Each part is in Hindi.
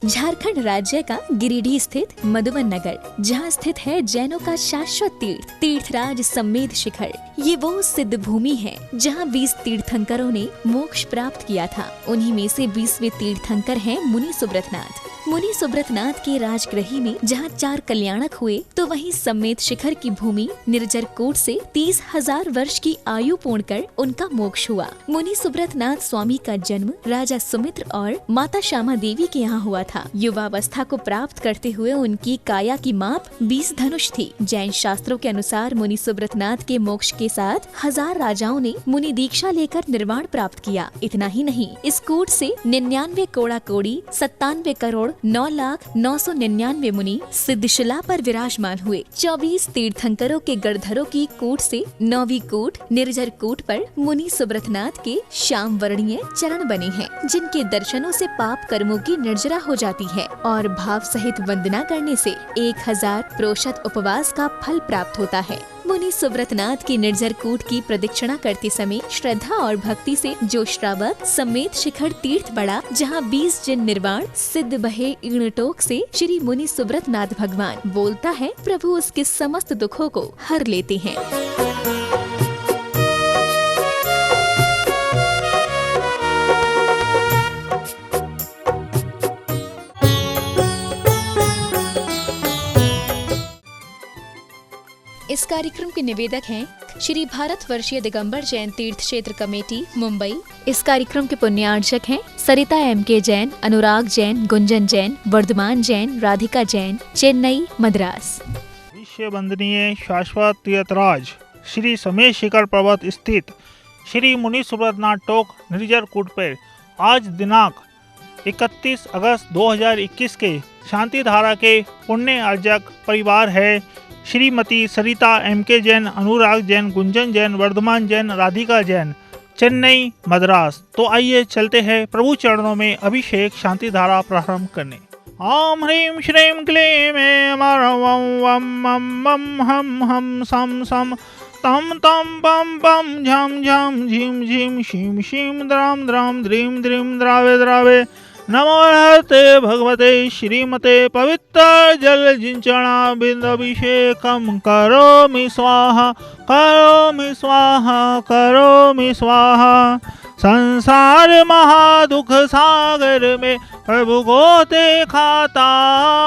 झारखंड राज्य का गिरिडीह स्थित मधुबन नगर, जहाँ स्थित है जैनों का शाश्वत तीर्थराज सम्मेद शिखर। ये वो सिद्ध भूमि है जहाँ 20 तीर्थंकरों ने मोक्ष प्राप्त किया था। उन्हीं में से 20वें तीर्थंकर हैं मुनि सुब्रतनाथ। मुनि सुब्रतनाथ के राजगृही में जहाँ 4 कल्याणक हुए, तो वहीं सम्मेद शिखर की भूमि निर्जर कोट से 30,000 वर्ष की आयु पूर्ण कर उनका मोक्ष हुआ। मुनि सुब्रतनाथ स्वामी का जन्म राजा सुमित्र और माता श्यामा देवी के यहाँ हुआ था। युवावस्था को प्राप्त करते हुए उनकी काया की माप 20 धनुष थी। जैन शास्त्रों के अनुसार मुनि सुब्रतनाथ के मोक्ष के साथ 1000 राजाओं ने मुनि दीक्षा लेकर निर्वाण प्राप्त किया। इतना ही नहीं, इस कूट से 99 कोड़ा कोड़ी 97 करोड़ 9,0999 मुनि सिद्धशिला पर विराजमान हुए। 24 तीर्थंकरों के गढ़धरों की कूट से 9वीं कूट निर्जर कूट पर मुनि सुब्रतनाथ के श्याम वर्णीय चरण बने हैं, जिनके दर्शनों से पाप कर्मों की निर्जरा हो जाती है और भाव सहित वंदना करने से 1000 प्रोशत उपवास का फल प्राप्त होता है। मुनि सुब्रतनाथ की निर्जर कूट की प्रदक्षिणा करते समय श्रद्धा और भक्ति से जो श्रावक सम्मेद शिखर तीर्थ बढ़ा, जहाँ 20 जन निर्वाण सिद्ध बहे ईणटोक से श्री मुनि सुब्रतनाथ भगवान बोलता है, प्रभु उसके समस्त दुखों को हर लेते हैं। इस कार्यक्रम के निवेदक हैं श्री भारतवर्षीय दिगंबर जैन तीर्थ क्षेत्र कमेटी मुंबई। इस कार्यक्रम के पुण्यार्चक हैं सरिता M.K. जैन, अनुराग जैन, गुंजन जैन, वर्धमान जैन, राधिका जैन, चेन्नई, मद्रास। विश्व वंदनीय शाश्वत तीर्थराज श्री सम्मेद शिखर पर्वत स्थित श्री मुनि सुब्रतनाथ टोक निर्जर कूट पर आज दिनांक 31 अगस्त 2021 के शांति धारा के पुण्य अर्जक परिवार है श्रीमती सरिता M.K. जैन, अनुराग जैन, गुंजन जैन, वर्धमान जैन, राधिका जैन, चेन्नई, मद्रास। तो आइए चलते हैं प्रभु चरणों में अभिषेक शांति धारा प्रारंभ करने। ओम ह्रीं श्रीं क्लीं ऐं वम मम मम हम हम सम सम तम तम पम पम झम झम झिम झिम शिम शिम द्राम द्राम द्रीम द्रीम द्रावे द्रावे। नमो हरते भगवते श्रीमते पवित्र जल जिंचना बिंदभिषेकम करोमि स्वाहा करोमि स्वाहा करोमि स्वाहा। संसार महादुख सागर में प्रभु को देखता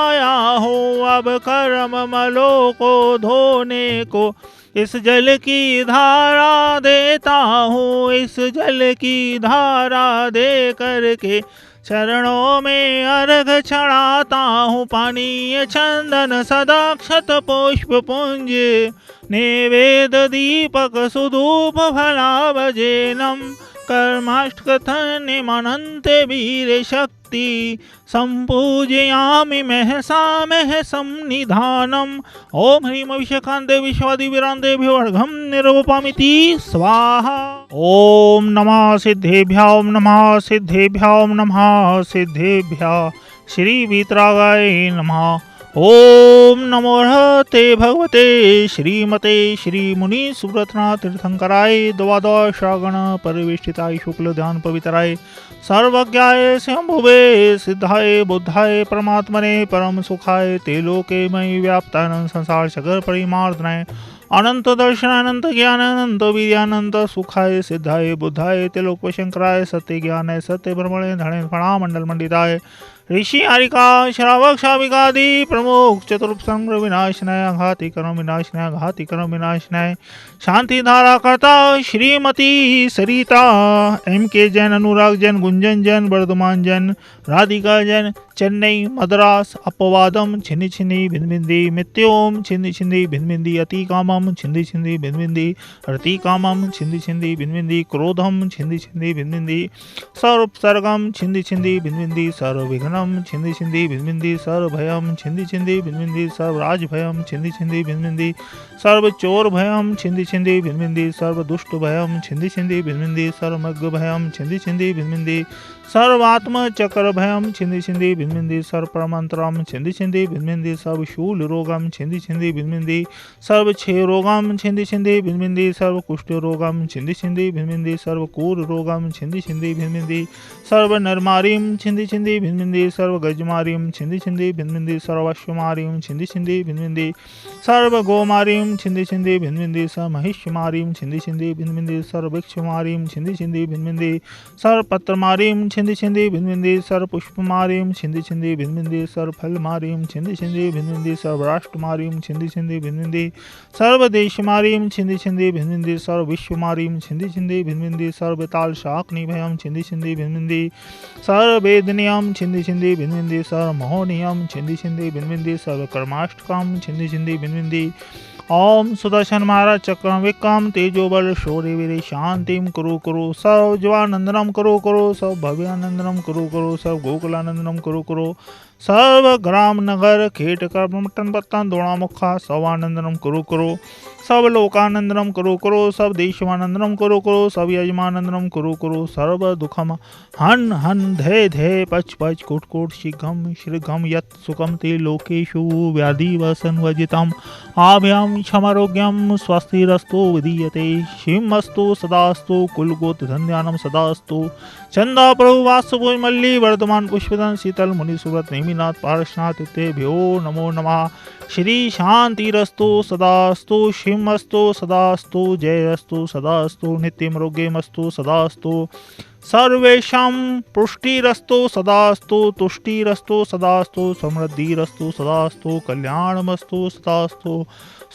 आया हूँ, अब कर्म मलों को धोने को इस जल की धारा देता हूँ। इस जल की धारा दे करके चरणों में अर्घ चढ़ाता हूँ। पानी चंदन सदाक्षत पुष्प पुंज नैवेद दीपक सुधूप फला भजेनम कर्माष्टकथन मनन्ते वीर शक्ति संपूजयामि महसा महसं निधानम। ओम ह्रीं अभिषेकान्ते विश्वादि वीरान्ते अर्घं निरूपयामि स्वाहा। ओम नमः सिद्धेभ्यो ओम नमः सिद्धेभ्यो ओम नमः सिद्धेभ्यः श्री वीतरागाय नमः। ओम नमो हरते भगवते श्रीमते श्री मुनि सुब्रतनाथ तीर्थंकराय द्वादश श्रावण परिवेष्टिताय शुक्ल ध्यान पवित्राय सर्वज्ञाय शंभुवे सिद्धाय बुद्धाय परमात्मने परम सुखाय ते लोके मयि व्याप्तानंद संसार सागर परिमार्दनाय अनंत दर्शन अनंत ज्ञान अनंत वीर्यानंत सुखाय सिद्धाय बुद्धाय ते लोक शंकराय सत्य ज्ञानाय सत्य ब्रह्मणे धणे फणा मंडल मंडिताय ऋषि हरिका श्रावक शाविकादि प्रमुख चतुर्थ संग्र विनाशनाय घाति कर्म विनाशनाय घाति कर्म विनाशनाय शांति धारा करता श्रीमती सरिता M.K. जैन, अनुराग जैन, गुंजन जैन, वर्धमान जैन, राधिका जैन, चेन्नई, मद्रास। अपवादम छिन्नी छिन्नी भिन्नभिन्दी मित्योम छिन्नी छिन्नी भिन्नभिन्दी अति कामम छिन्नी छिन्नी भिन्नभिन्दी रति कामम छिन्नी छिन्नी भिन्नभिन्दी क्रोधम छिन्नी छिन्नी भिन्नभिन्दी सर्वसर्गम छिन्नी छिन्नी भिन्नभिन्दी सर्वविघ्नम छिन्नी छिन्नी भिन्नभिन्दी सर्वभयम छिन्नी छिन्नी भिन्नभिन्दी सर्वराज भयम छिन्नी छिन्नी भिन्नभिन्दी सर्वचोर भयम छिन्नी छिन्नी भिन्नभिन्दी सर्वदुष्ट भयम छिन्नी छिन्नी भिन्नभिन्दी सर्वमग्ग भयम छिन्नी छिन्नी भिन्नभिन्दी सर्वात्म चक्र सर्वभयं छिन्धि छिन्धि भिन्भिन्धि सर्वप्रमंत्रम छिन्धि छिन्धि भिन्भिन्धि सर्वशूल रोगम छिन्धि छिन्धि भिन्भिन्धि सर्वक्षय रोगम छिन्धि छिन्धि भिन्भिन्धि सर्वकुष्ठ रोगम छिन्धि छिन्धि भिन्भिन्धि सर्वकूर रोगम छिन्धि छिन्धि भिन्भिन्धि सर्वनरमारीं छिन्धि छिन्धि भिन्भिन्धि सर्वगजमारीं छिन्धि छिन्धि भिन्भिन्धि सर्वश्वमारीं छिन्धि छिन्धि भिन्भिन्धि सर्वगोमारीं छिन्धि छिन्धि भिन्भिन्धि सर्वमहिष्यमारीं छिन्धि छिन्धि भिन्भिन्धि सर्ववृक्षमारीं छिन्धि छिन्धि भिन्भिन्धि सर्वपत्रमारीं छिन्धि छिन्धि भिन्भिन्धि सर्वपुष्पमारीं छिन्धि छिन्धि भिन्भिन्धि सर्वफलमारीं छिन्धि छिन्धि भिन्भिन्धि सर्वराष्ट्रमारीं छिन्धि छिन्धि भिन्भिन्धि सर्वदेशमारीं छिन्धि छिन्धि भिन्भिन्धि सर्वविश्वमारीं छिन्धि छिन्धि भिन्भिन्धि सर्वताल शाकनिभयं छिन्धि छिन्धि भिन्भिन्धि सर्ववेदनीयं छिन्धि छिन्धि भिन्भिन्धि सर्वमोहनीयं छिन्धि छिन्धि भिन्भिन्धि सर्वकर्माष्टकं छिन्धि छिन्धि भिन्भिन्धि ओम सुदर्शन महाराज चक्रम विक्रम तेजोबल शौर्यवीर शांतिम कुरु कुरु सर्व जीवानंदनम कुरु कुरु सर्व भव्यानंदनम कुरु कुरु सर्व गोकुलानंदनम कुरु कुरु सर्व ग्राम नगर खेट कर मटन पत्तन दोणा मुखा सर्वानंदनम कुरु कुरु सब लोकानंदनम कुरु कुरु सब देशमानंदनम कुरु कुरु सब यजमानंदनम कुरु कुरु सर्व दुखम हन हन धे धे पच पच कुट कुट शीघ्रम श्रीघम यत् सुखम ते लोकेषु व्याधि वसन वजितम आभ्याम क्षमारोग्यम स्वस्तिरस्तु विधीयते शिवमस्तु सदास्तु कुलगोत धन्यानम सदास्तु चंदा प्रभु वासुभुज मल्ली वर्धमान पुष्पदन शीतल मुनि सुव्रत नेमिनाथ पारशनाथ तेभ्यो नमो नमः श्री शांतिरस्तु सदास्तु शिवमस्तु सदास्तु जयस्तु सदास्तु नित्यम रोग्यमस्तु सदास्तु सर्वेषां पुष्टिरस्तु सदास्तु तुष्टिरस्तु सदास्तु समृद्धिरस्तु सदास्तु कल्याणमस्तु सदास्तु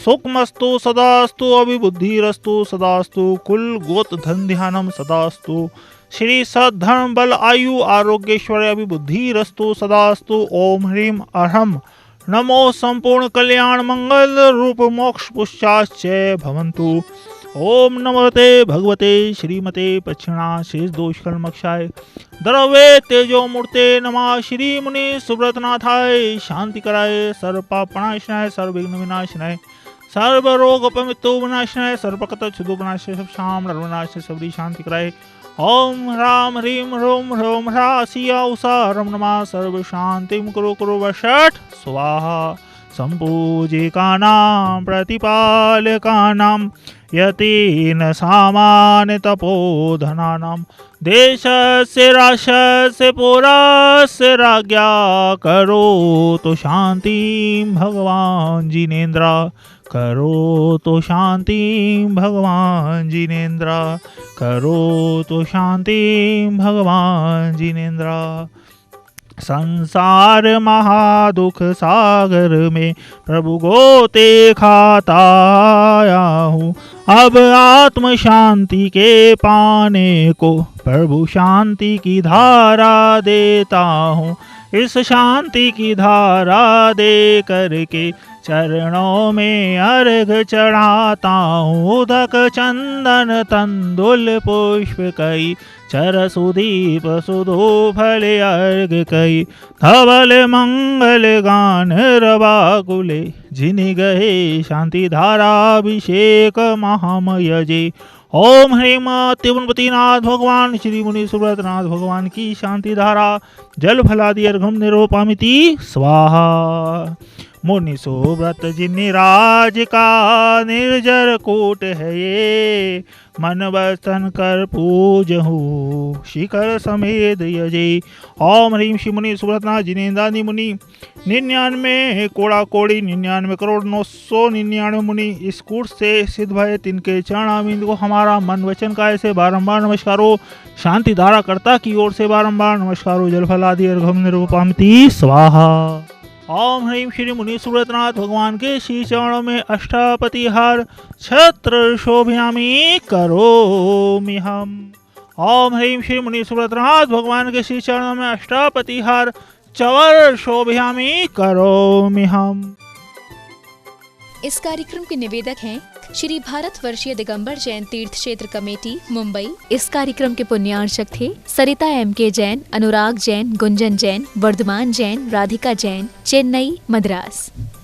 सुखमस्तु सदास्तु अभिबुद्धिरस्तु सदास्तु कुल गोत धन ध्यानम सदास्तु श्री सद्धर्म बल आयु आरोग्यश्वर्य अभिबुद्धिरस्तु सदास्तु ओम ह्रीम अहम नमो संपूर्ण कल्याण मंगल रूप मोक्ष पुष्चाश्चय भवन्तु। ओम नमोते भगवते श्रीमते पक्षिणा शेष दोष कलमक्षाय द्रव्ये तेजो मूर्ते नमः श्री मुनि सुब्रतनाथाय शांति कराय सर्व पाप प्रणाशनाय सर्व विघ्न विनाशनाय सर्व रोग अपमृत्यु विनाशनाय सर्व कत छुदु विनाशनाय सब शाम नरविनाशनाय सबरी शांति कराय। ओम राम ह्रीम रोम ह्रोम ह्रा सिया उषा रम नमः सर्व शांतिम कुरु कुरु वषट् स्वाहा संपूजिकानां प्रतिपालकानां यतीन सामान्य तपोधनानां देशस्य राष्ट्रस्य पुरस्य राज्ञा करोतु शान्तिं भगवान् जिनेन्द्र करोतु शान्तिं भगवान् जिनेन्द्र करोतु शान्तिं भगवान् जिनेन्द्र। संसार महादुख सागर में प्रभु गोते खाता आया हूँ, अब आत्म शांति के पाने को प्रभु शांति की धारा देता हूँ। इस शांति की धारा दे करके चरणों में अर्घ चढ़ाता हूँ। उदक चंदन तंदुल पुष्प कई चर सुदीप सुधो फल अर्घ कई धवल मंगल गान रवाकुले जिनि गहे शांति धाराभिषेक महामय जे। ओम ह्रीम त्रिभुवनपतिनाथ भगवान श्री मुनि सुब्रतनाथ भगवान की शांति धारा जल फलादि अर्घम निरूपामिति स्वाहा। मुनि सुब्रत जिनि राज का निर्जर कूट है ये, मन वसन कर पूजहु शिखर समेत यजे। ओम ह्रीम श्री मुनि सुब्रतनाथ जिनेन्द्रादि मुनि 99 कोड़ा कोड़ी 99 करोड़ 999 मुनि इस कूट से सिद्ध भय तिनके चरणारविंद को हमारा मन वचन काय से बारंबार नमस्कारो। शांति धारा कर्ता की ओर से बारंबार नमस्कारो। जल फलादि अर्घम निरूपामिति स्वाहा। ओम ह्रीम श्री मुनि सुब्रतनाथ भगवान के श्री चरणों में अष्टापति हार छत्र शोभयामी करोमि हम। ओम ह्रीम श्री मुनि सुब्रतनाथ भगवान के श्री चरणों में अष्टापति हार चवर शोभयामी करोमि हम। इस कार्यक्रम के निवेदक हैं श्री भारतवर्षीय दिगंबर जैन तीर्थ क्षेत्र कमेटी मुंबई। इस कार्यक्रम के पुण्यार्चक थे सरिता M.K. जैन, अनुराग जैन, गुंजन जैन, वर्धमान जैन, राधिका जैन, चेन्नई, मद्रास।